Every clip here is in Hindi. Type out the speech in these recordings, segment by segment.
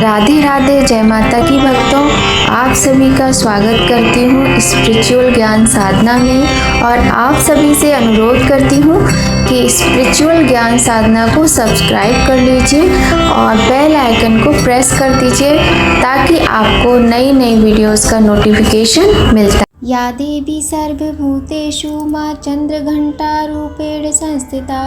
राधे राधे, जय माता की भक्तों। आप सभी का स्वागत करती हूँ स्पिरिचुअल ज्ञान साधना में और आप सभी से अनुरोध करती हूँ कि स्पिरिचुअल ज्ञान साधना को सब्सक्राइब कर लीजिए और बेल आइकन को प्रेस कर दीजिए ताकि आपको नई नई वीडियोस का नोटिफिकेशन मिलता है। या देवी सर्वभूतेषु मां चंद्रघंटारूपेण संस्थिता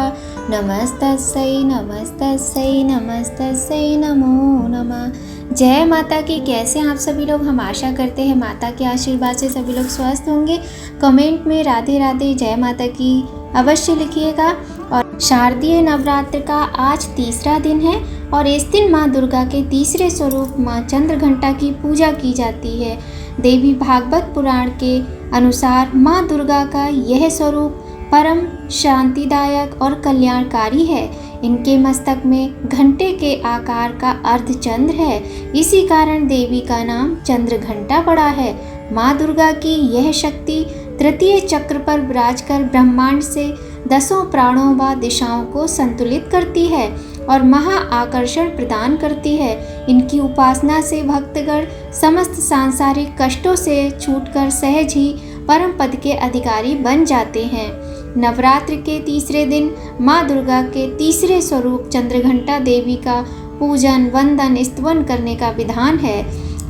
नमस्तस्यै नमस्तस्यै नमस्तस्यै नमो नमः। जय माता की। कैसे हैं आप सभी लोग? हम आशा करते हैं माता के आशीर्वाद से सभी लोग स्वस्थ होंगे। कमेंट में राधे राधे जय माता की अवश्य लिखिएगा। और शारदीय नवरात्र का आज तीसरा दिन है और इस दिन माँ दुर्गा के तीसरे स्वरूप माँ चंद्रघंटा की पूजा की जाती है। देवी भागवत पुराण के अनुसार माँ दुर्गा का यह स्वरूप परम शांतिदायक और कल्याणकारी है। इनके मस्तक में घंटे के आकार का अर्धचंद्र है, इसी कारण देवी का नाम चंद्रघंटा पड़ा है। माँ दुर्गा की यह शक्ति तृतीय चक्र पर विराजकर ब्रह्मांड से दसों प्राणों व दिशाओं को संतुलित करती है और महा आकर्षण प्रदान करती है। इनकी उपासना से भक्तगण समस्त सांसारिक कष्टों से छूटकर सहज ही परम पद के अधिकारी बन जाते हैं। नवरात्र के तीसरे दिन माँ दुर्गा के तीसरे स्वरूप चंद्रघंटा देवी का पूजन, वंदन, स्तवन करने का विधान है।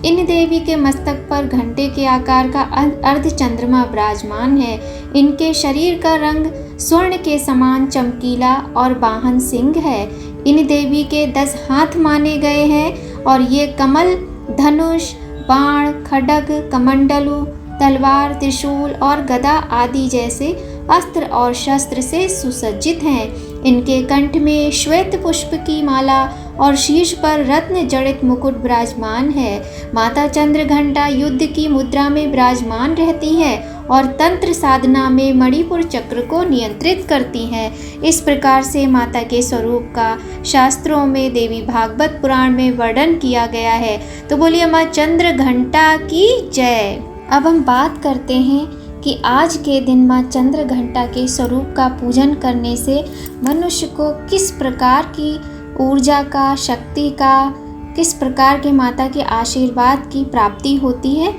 इन देवी के मस्तक पर घंटे के आकार का अर्धचंद्रमा विराजमान है। इनके शरीर का रंग स्वर्ण के समान चमकीला और वाहन सिंह है। इन देवी के 10 हाथ माने गए हैं और ये कमल, धनुष, बाण, खड्ग, कमंडलू, तलवार, त्रिशूल और गदा आदि जैसे अस्त्र और शस्त्र से सुसज्जित हैं। इनके कंठ में श्वेत पुष्प की माला और शीर्ष पर रत्न जड़ित मुकुट विराजमान है। माता चंद्रघंटा युद्ध की मुद्रा में विराजमान रहती है और तंत्र साधना में मणिपुर चक्र को नियंत्रित करती हैं। इस प्रकार से माता के स्वरूप का शास्त्रों में देवी भागवत पुराण में वर्णन किया गया है। तो बोलिए माँ चंद्रघंटा की जय। अब हम बात करते हैं कि आज के दिन माँ चंद्रघंटा के स्वरूप का पूजन करने से मनुष्य को किस प्रकार की ऊर्जा का, शक्ति का, किस प्रकार के माता के आशीर्वाद की प्राप्ति होती है।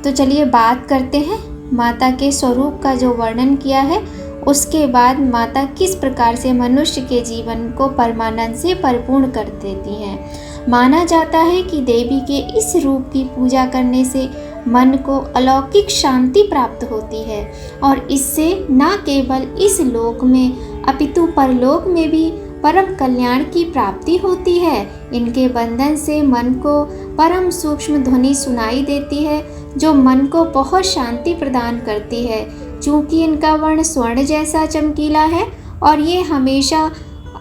तो चलिए बात करते हैं माता के स्वरूप का जो वर्णन किया है, उसके बाद माता किस प्रकार से मनुष्य के जीवन को परमानंद से परिपूर्ण कर देती हैं। माना जाता है कि देवी के इस रूप की पूजा करने से मन को अलौकिक शांति प्राप्त होती है और इससे न केवल इस लोक में अपितु परलोक में भी परम कल्याण की प्राप्ति होती है। इनके बंधन से मन को परम सूक्ष्म ध्वनि सुनाई देती है जो मन को बहुत शांति प्रदान करती है। चूँकि इनका वर्ण स्वर्ण जैसा चमकीला है और ये हमेशा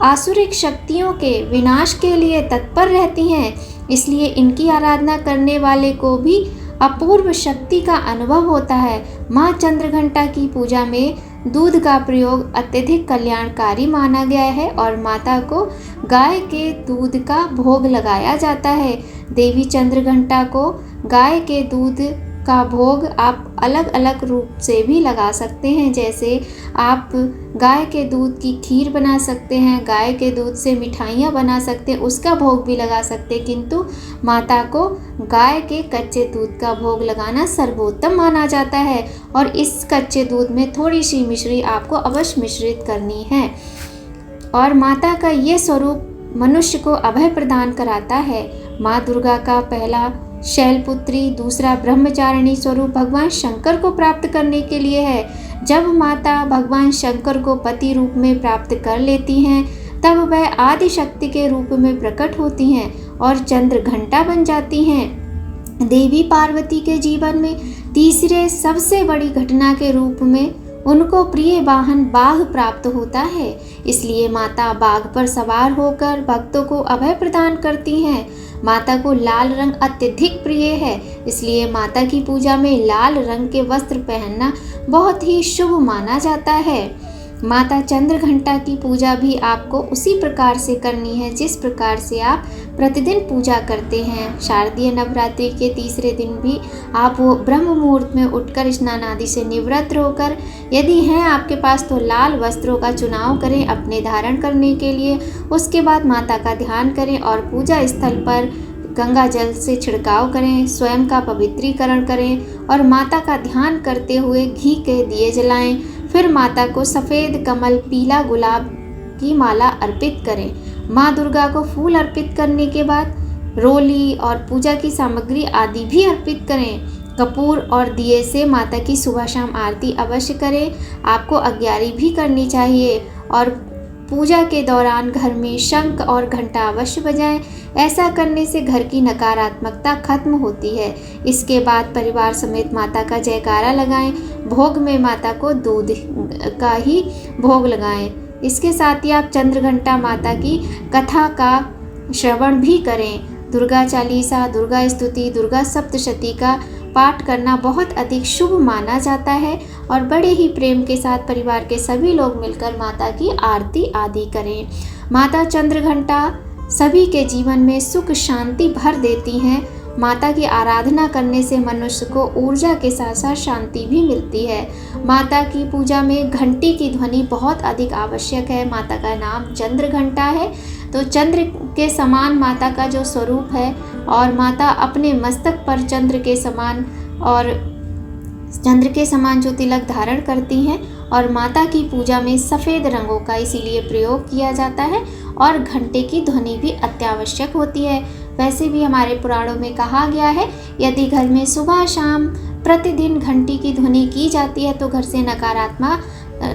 आसुरिक शक्तियों के विनाश के लिए तत्पर रहती हैं, इसलिए इनकी आराधना करने वाले को भी अपूर्व शक्ति का अनुभव होता है। माँ चंद्रघंटा की पूजा में दूध का प्रयोग अत्यधिक कल्याणकारी माना गया है और माता को गाय के दूध का भोग लगाया जाता है। देवी चंद्रघंटा को गाय के दूध का भोग आप अलग अलग रूप से भी लगा सकते हैं। जैसे आप गाय के दूध की खीर बना सकते हैं, गाय के दूध से मिठाइयाँ बना सकते हैं, उसका भोग भी लगा सकते हैं, किंतु माता को गाय के कच्चे दूध का भोग लगाना सर्वोत्तम माना जाता है और इस कच्चे दूध में थोड़ी सी मिश्री आपको अवश्य मिश्रित करनी है। और माता का ये स्वरूप मनुष्य को अभय प्रदान कराता है। माँ दुर्गा का पहला शैलपुत्री, दूसरा ब्रह्मचारिणी स्वरूप भगवान शंकर को प्राप्त करने के लिए है। जब माता भगवान शंकर को पति रूप में प्राप्त कर लेती हैं तब वह आदि शक्ति के रूप में प्रकट होती हैं और चंद्रघंटा बन जाती हैं। देवी पार्वती के जीवन में तीसरे सबसे बड़ी घटना के रूप में उनको प्रिय वाहन बाघ प्राप्त होता है, इसलिए माता बाघ पर सवार होकर भक्तों को अभय प्रदान करती हैं। माता को लाल रंग अत्यधिक प्रिय है, इसलिए माता की पूजा में लाल रंग के वस्त्र पहनना बहुत ही शुभ माना जाता है। माता चंद्रघंटा की पूजा भी आपको उसी प्रकार से करनी है जिस प्रकार से आप प्रतिदिन पूजा करते हैं। शारदीय नवरात्रि के तीसरे दिन भी आप वो ब्रह्म मुहूर्त में उठकर स्नान आदि से निवृत्त होकर, यदि हैं आपके पास तो लाल वस्त्रों का चुनाव करें अपने धारण करने के लिए। उसके बाद माता का ध्यान करें और पूजा स्थल पर गंगा जल से छिड़काव करें, स्वयं का पवित्रीकरण करें और माता का ध्यान करते हुए घी के दिए जलाएं। फिर माता को सफ़ेद कमल, पीला गुलाब की माला अर्पित करें। माँ दुर्गा को फूल अर्पित करने के बाद रोली और पूजा की सामग्री आदि भी अर्पित करें। कपूर और दिए से माता की सुबह शाम आरती अवश्य करें। आपको अग्यारी भी करनी चाहिए और पूजा के दौरान घर में शंख और घंटा अवश्य बजाएं। ऐसा करने से घर की नकारात्मकता खत्म होती है। इसके बाद परिवार समेत माता का जयकारा लगाएं। भोग में माता को दूध का ही भोग लगाएं। इसके साथ ही आप चंद्र घंटा माता की कथा का श्रवण भी करें। दुर्गा चालीसा, दुर्गा स्तुति, दुर्गा सप्तशती का पाठ करना बहुत अधिक शुभ माना जाता है और बड़े ही प्रेम के साथ परिवार के सभी लोग मिलकर माता की आरती आदि करें। माता चंद्र घंटा सभी के जीवन में सुख शांति भर देती हैं। माता की आराधना करने से मनुष्य को ऊर्जा के साथ साथ शांति भी मिलती है। माता की पूजा में घंटी की ध्वनि बहुत अधिक आवश्यक है। माता का नाम चंद्र घंटा है, तो चंद्र के समान माता का जो स्वरूप है और माता अपने मस्तक पर चंद्र के समान जो तिलक धारण करती हैं और माता की पूजा में सफ़ेद रंगों का इसीलिए प्रयोग किया जाता है और घंटे की ध्वनि भी अत्यावश्यक होती है। वैसे भी हमारे पुराणों में कहा गया है, यदि घर में सुबह शाम प्रतिदिन घंटी की ध्वनि की जाती है तो घर से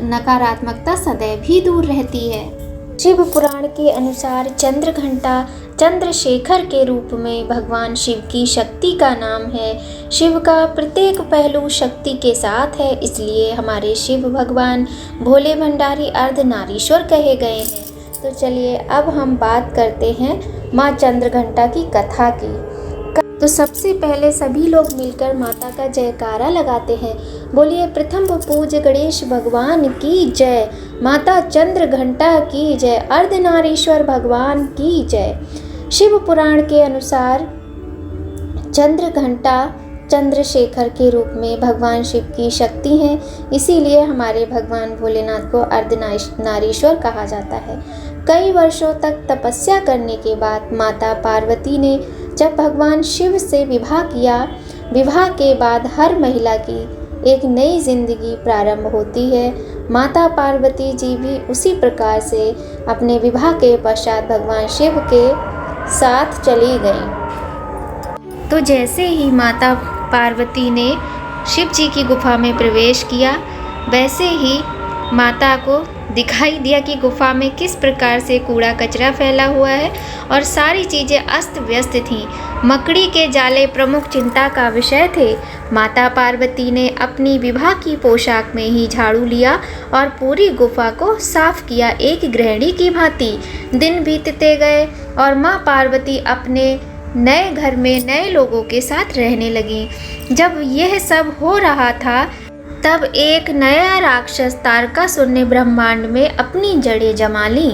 नकारात्मकता सदैव ही दूर रहती है। शिव पुराण के अनुसार चंद्र घंटा चंद्रशेखर के रूप में भगवान शिव की शक्ति का नाम है। शिव का प्रत्येक पहलू शक्ति के साथ है, इसलिए हमारे शिव भगवान भोले भंडारी अर्धनारीश्वर कहे गए हैं। तो चलिए अब हम बात करते हैं माँ चंद्र घंटा की कथा की। तो सबसे पहले सभी लोग मिलकर माता का जयकारा लगाते हैं। बोलिए प्रथम पूज्य गणेश भगवान की जय, माता चंद्र घंटा की जय, अर्धनारीश्वर भगवान की जय। शिव पुराण के अनुसार चंद्र घंटा चंद्रशेखर के रूप में भगवान शिव की शक्ति है, इसीलिए हमारे भगवान भोलेनाथ को अर्धनारीश्वर कहा जाता है। कई वर्षों तक तपस्या करने के बाद माता पार्वती ने जब भगवान शिव से विवाह किया, विवाह के बाद हर महिला की एक नई जिंदगी प्रारंभ होती है। माता पार्वती जी भी उसी प्रकार से अपने विवाह के पश्चात भगवान शिव के साथ चली गईं। तो जैसे ही माता पार्वती ने शिव जी की गुफा में प्रवेश किया, वैसे ही माता को दिखाई दिया कि गुफा में किस प्रकार से कूड़ा कचरा फैला हुआ है और सारी चीज़ें अस्त व्यस्त थीं। मकड़ी के जाले प्रमुख चिंता का विषय थे। माता पार्वती ने अपनी विवाह की पोशाक में ही झाड़ू लिया और पूरी गुफा को साफ किया, एक गृहिणी की भांति। दिन बीतते गए और माँ पार्वती अपने नए घर में नए लोगों के साथ रहने लगी। जब यह सब हो रहा था तब एक नया राक्षस तारकासुर ने ब्रह्मांड में अपनी जड़ें जमा ली।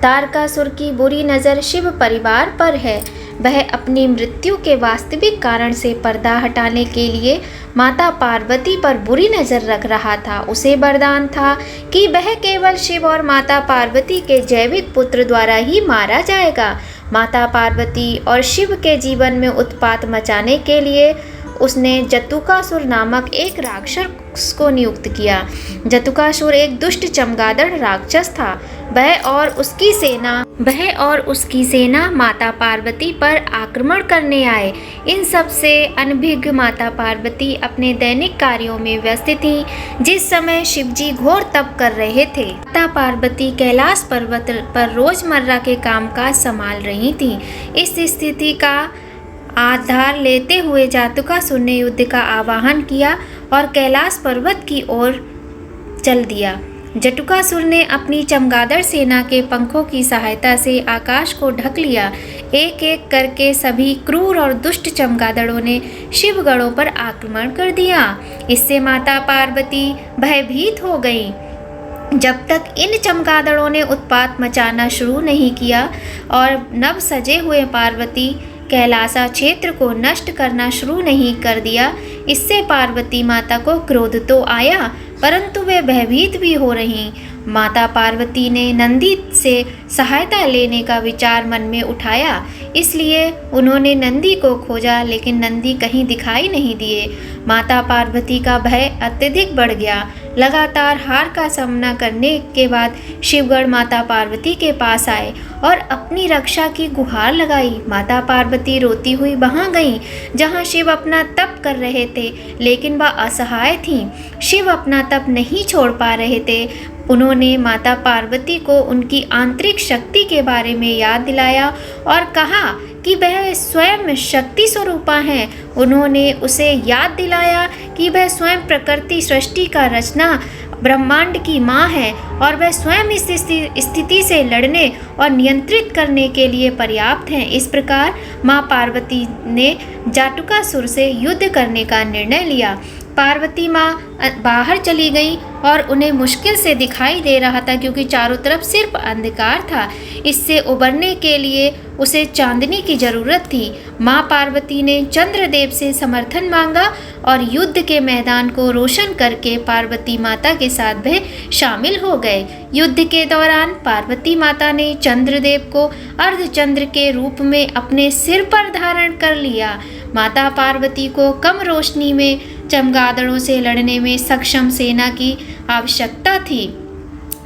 तारकासुर की बुरी नज़र शिव परिवार पर है। वह अपनी मृत्यु के वास्तविक कारण से पर्दा हटाने के लिए माता पार्वती पर बुरी नज़र रख रहा था। उसे वरदान था कि वह केवल शिव और माता पार्वती के जैविक पुत्र द्वारा ही मारा जाएगा। माता पार्वती और शिव के जीवन में उत्पात मचाने के लिए उसने जतुकासुर नामक एक राक्षस को नियुक्त किया। जतुकासुर एक दुष्ट चमगादड़ राक्षस था। वह और उसकी सेना माता पार्वती पर आक्रमण करने आए। इन सब से अनभिज्ञ माता पार्वती अपने दैनिक कार्यों में व्यस्त थी। जिस समय शिवजी घोर तप कर रहे थे, माता पार्वती कैलाश पर्वत पर रोजमर्रा के कामकाज संभाल रही थी। इस स्थिति का आधार लेते हुए जतुकासुर ने युद्ध का आह्वान किया और कैलाश पर्वत की ओर चल दिया। जटुकासुर ने अपनी चमगादड़ सेना के पंखों की सहायता से आकाश को ढक लिया। एक एक करके सभी क्रूर और दुष्ट चमगादड़ों ने शिवगणों पर आक्रमण कर दिया। इससे माता पार्वती भयभीत हो गईं। जब तक इन चमगादड़ों ने उत्पात मचाना शुरू नहीं किया और नव सजे हुए पार्वती कैलासा क्षेत्र को नष्ट करना शुरू नहीं कर दिया, इससे पार्वती माता को क्रोध तो आया, परंतु वे भयभीत भी हो रहीं। माता पार्वती ने नंदी से सहायता लेने का विचार मन में उठाया, इसलिए उन्होंने नंदी को खोजा, लेकिन नंदी कहीं दिखाई नहीं दिए। माता पार्वती का भय अत्यधिक बढ़ गया। लगातार हार का सामना करने के बाद शिवगण माता पार्वती के पास आए और अपनी रक्षा की गुहार लगाई। माता पार्वती रोती हुई वहां गईं जहां शिव अपना तप कर रहे थे, लेकिन वह असहाय थीं। शिव अपना तप नहीं छोड़ पा रहे थे। उन्होंने माता पार्वती को उनकी आंतरिक शक्ति के बारे में याद दिलाया और कहा कि वह स्वयं शक्ति स्वरूपा हैं। उन्होंने उसे याद दिलाया कि वह स्वयं प्रकृति सृष्टि का रचना ब्रह्मांड की माँ है और वह स्वयं इस स्थिति से लड़ने और नियंत्रित करने के लिए पर्याप्त हैं। इस प्रकार माँ पार्वती ने जाटुकासुर से युद्ध करने का निर्णय लिया। पार्वती माँ बाहर चली गई और उन्हें मुश्किल से दिखाई दे रहा था, क्योंकि चारों तरफ सिर्फ अंधकार था। इससे उबरने के लिए उसे चांदनी की जरूरत थी। माँ पार्वती ने चंद्रदेव से समर्थन मांगा और युद्ध के मैदान को रोशन करके पार्वती माता के साथ वह शामिल हो गए। युद्ध के दौरान पार्वती माता ने चंद्रदेव को अर्धचंद्र के रूप में अपने सिर पर धारण कर लिया। माता पार्वती को कम रोशनी में चमगादड़ों से लड़ने में सक्षम सेना की आवश्यकता थी।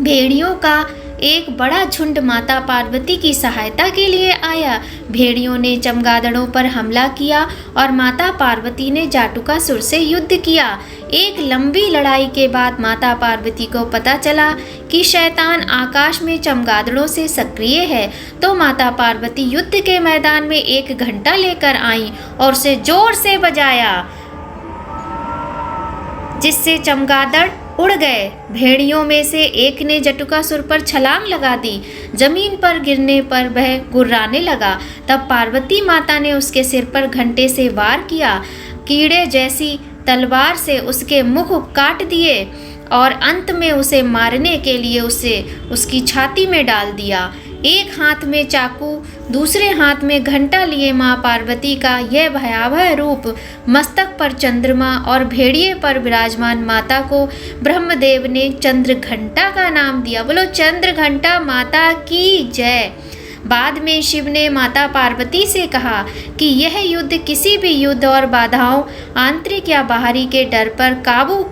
भेड़ियों का एक बड़ा झुंड माता पार्वती की सहायता के लिए आया। भेड़ियों ने चमगादड़ों पर हमला किया और माता पार्वती ने जाटुकासुर से युद्ध किया। एक लंबी लड़ाई के बाद माता पार्वती को पता चला कि शैतान आकाश में चमगादड़ों से सक्रिय है, तो माता पार्वती युद्ध के मैदान में एक घंटा लेकर आईं और उसे जोर से बजाया, जिससे चमगादड़ उड़ गए। भेड़ियों में से एक ने जटुकासुर पर छलांग लगा दी। जमीन पर गिरने पर वह गुर्राने लगा। तब पार्वती माता ने उसके सिर पर घंटे से वार किया। कीड़े जैसी तलवार से उसके मुख काट दिए और अंत में उसे मारने के लिए उसे उसकी छाती में डाल दिया। एक हाथ में चाकू, दूसरे हाथ में घंटा लिए माँ पार्वती का यह भयावह रूप, मस्तक पर चंद्रमा और भेड़िए पर विराजमान माता को ब्रह्मदेव ने चंद्र घंटा का नाम दिया। बोलो चंद्र घंटा माता की जय। बाद में शिव ने माता पार्वती से कहा कि यह युद्ध किसी भी युद्ध और बाधाओं, आंतरिक या बाहरी के डर पर काबू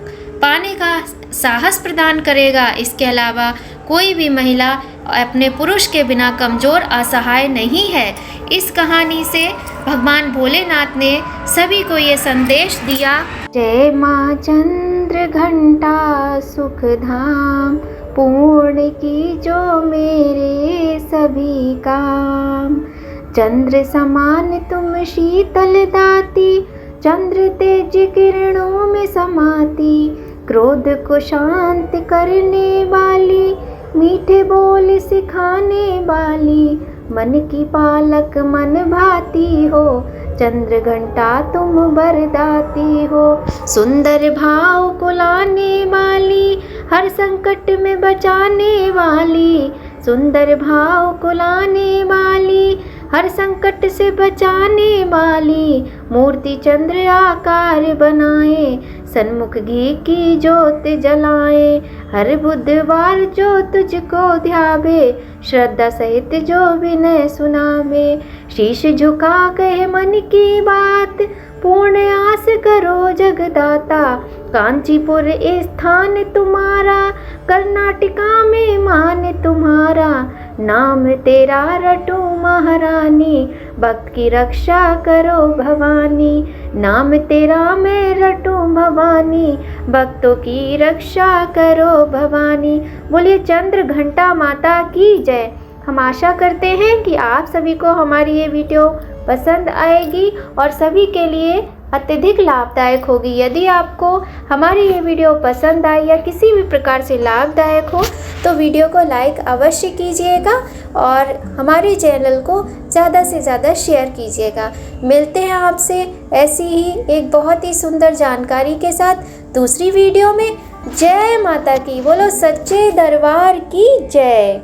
पाने का साहस प्रदान करेगा। इसके अलावा कोई भी महिला अपने पुरुष के बिना कमजोर, असहाय नहीं है। इस कहानी से भगवान भोलेनाथ ने सभी को ये संदेश दिया। जय माँ चंद्र घंटा सुख धाम, पूर्ण की जो मेरे सभी काम। चंद्र समान तुम शीतल दाती, चंद्र तेज किरणों में समाती। क्रोध को शांत करने वाली, मीठे बोल सिखाने वाली। मन की पालक मन भाती हो, चंद्र घंटा तुम बरदाती हो। सुंदर भाव को लाने वाली, हर संकट में बचाने वाली। सुंदर भाव को लाने वाली, हर संकट से बचाने वाली। मूर्ति चंद्र आकार बनाए, सन्मुख घी की ज्योत जलाए। हर बुधवार जो तुझको ध्यावे, श्रद्धा सहित जो विनय सुनावे। शीश झुका कहे मन की बात, पूर्ण आस करो जगदाता। कांचीपुर स्थान तुम्हारा, कर्नाटका में मान तुम्हारा। नाम तेरा रटो महारानी, भक्त की रक्षा करो भवानी। नाम तेरा मैं रटो भवानी, भक्तों की रक्षा करो भवानी। बोलिए चंद्र घंटा माता की जय। हम आशा करते हैं कि आप सभी को हमारी ये वीडियो पसंद आएगी और सभी के लिए अत्यधिक लाभदायक होगी। यदि आपको हमारी ये वीडियो पसंद आई या किसी भी प्रकार से लाभदायक हो तो वीडियो को लाइक अवश्य कीजिएगा और हमारे चैनल को ज़्यादा से ज़्यादा शेयर कीजिएगा। मिलते हैं आपसे ऐसी ही एक बहुत ही सुंदर जानकारी के साथ दूसरी वीडियो में। जय माता की, बोलो सच्चे दरबार की जय।